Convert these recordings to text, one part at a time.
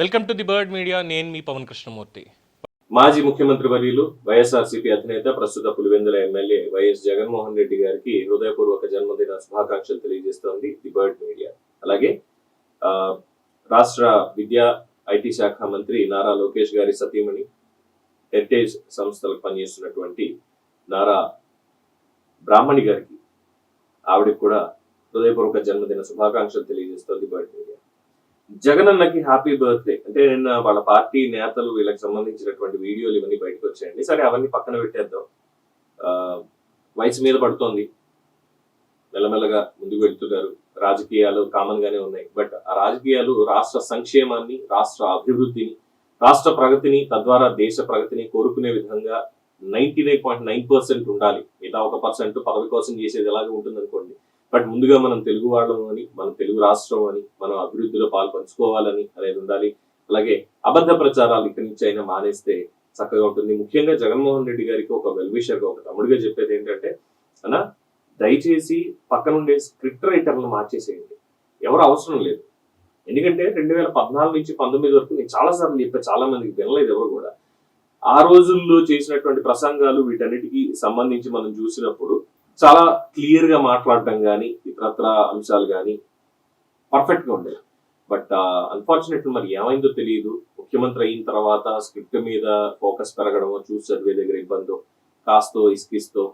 Welcome to the bird media. నేను మీ పవన్ కృష్ణమూర్తి. మాజీ ముఖ్యమంత్రి వర్యులు వైఎస్ఆర్సీపీ అధినేత ప్రస్తుత పులివెందుల ఎమ్మెల్యే వైఎస్ జగన్మోహన్ రెడ్డి గారికి హృదయపూర్వక జన్మదిన శుభాకాంక్షలు తెలియజేస్తోంది ది బర్డ్ మీడియా. అలాగే రాష్ట్ర విద్యా ఐటీ శాఖ మంత్రి నారా లోకేష్ గారి సతీమణి, హెరిటేజ్ సంస్థలకు పనిచేస్తున్నటువంటి నారా బ్రాహ్మణి గారికి, ఆవిడకి కూడా హృదయపూర్వక జన్మదిన శుభాకాంక్షలు తెలియజేస్తోంది బర్డ్ మీడియా. జగనన్నకి హ్యాపీ బర్త్డే అంటే నిన్న వాళ్ళ పార్టీ నేతలు వీళ్ళకి సంబంధించినటువంటి వీడియోలు ఇవన్నీ బయటకు వచ్చాయండి. సరే, అవన్నీ పక్కన పెట్టేద్దాం. వయసు మీద పడుతోంది, మెల్లమెల్లగా ముందుకు వెళ్తున్నారు. రాజకీయాలు కామన్ గానే ఉన్నాయి. బట్ ఆ రాజకీయాలు రాష్ట్ర సంక్షేమాన్ని, రాష్ట్ర అభివృద్ధిని, రాష్ట్ర ప్రగతిని, తద్వారా దేశ ప్రగతిని కోరుకునే విధంగా 99.9% ఉండాలి. మిగతా 1% పదవి కోసం చేసేది ఎలాగే ఉంటుంది అనుకోండి. బట్ ముందుగా మనం తెలుగు వాళ్ళం అని, మన తెలుగు రాష్ట్రం అని, మనం అభివృద్ధిలో పంచుకోవాలని అనేది ఉండాలి. అలాగే అబద్ధ ప్రచారాలు ఇక్కడి నుంచి అయినా మానేస్తే చక్కగా ఉంటుంది. ముఖ్యంగా జగన్మోహన్ రెడ్డి గారికి ఒక వెల్విషర్గా, ఒక తమ్ముడిగా చెప్పేది ఏంటంటే, అన్న దయచేసి పక్కనుండే స్క్రిప్ట్ రైటర్లను మార్చేసేయండి. ఎవరు అవసరం లేదు. ఎందుకంటే 2014 నుంచి 19 వరకు నేను చాలాసార్లు చెప్పాను, చాలా మందికి వినలేదు ఎవరు కూడా. ఆ రోజుల్లో చేసినటువంటి ప్రసంగాలు వీటన్నిటికీ సంబంధించి మనం చూసినప్పుడు చాలా క్లియర్ గా మాట్లాడటం కానీ, ఇతరత్ర అంశాలు కానీ పర్ఫెక్ట్ గా ఉండేది. బట్ అన్ఫార్చునేట్లీ మరి ఏమైందో తెలియదు. ముఖ్యమంత్రి అయిన తర్వాత స్క్రిప్ట్ మీద ఫోకస్ పెరగడమో, చూసి చదివే దగ్గర ఇబ్బందో, కాస్తో ఇస్కిస్తో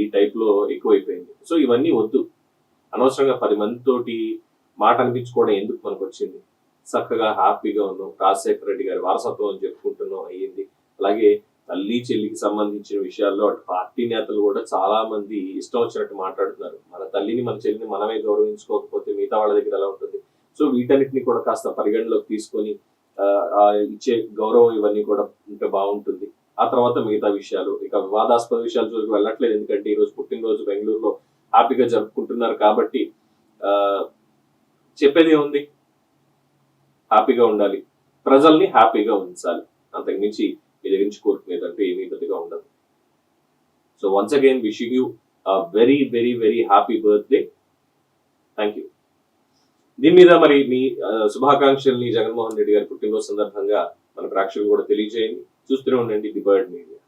ఈ టైప్ లో ఎక్కువైపోయింది. సో ఇవన్నీ వద్దు. అనవసరంగా 10 మందితోటి మాట అనిపించుకోవడం ఎందుకు మనకు వచ్చింది. చక్కగా హ్యాపీగా ఉన్నాం. రాజశేఖర రెడ్డి గారి వారసత్వం అని చెప్పుకుంటున్నాం, అయ్యింది. అలాగే తల్లి చెల్లికి సంబంధించిన విషయాల్లో అటు పార్టీ నేతలు కూడా చాలా మంది ఇష్టం వచ్చినట్టు మాట్లాడుతున్నారు. మన తల్లిని, మన చెల్లిని మనమే గౌరవించుకోకపోతే మిగతా వాళ్ళ దగ్గర ఎలా ఉంటుంది. సో వీటన్నిటిని కూడా కాస్త పరిగణలోకి తీసుకొని ఇచ్చే గౌరవం ఇవన్నీ కూడా ఉంటే బాగుంటుంది. ఆ తర్వాత మిగతా విషయాలు, ఇక వివాదాస్పద విషయాల జోలికి వెళ్ళట్లేదు. ఎందుకంటే ఈరోజు పుట్టినరోజు బెంగళూరులో హ్యాపీగా జరుపుకుంటున్నారు కాబట్టి చెప్పేది ఏముంది, హ్యాపీగా ఉండాలి, ప్రజల్ని హ్యాపీగా ఉంచాలి. అంతకుమించి మీ దగ్గర నుంచి కోరుకునేదంటే ఏమీ పెద్దగా ఉండదు. So once again wishing you very very very happy birthday. Thank you. దీని మీద మరి మీ శుభాకాంక్షల్ని జగన్మోహన్ రెడ్డి గారి పుట్టినరోజు సందర్భంగా మన ప్రేక్షకులు కూడా తెలియజేయండి. చూస్తూనే ఉండండి ది బర్డ్ మీడియా.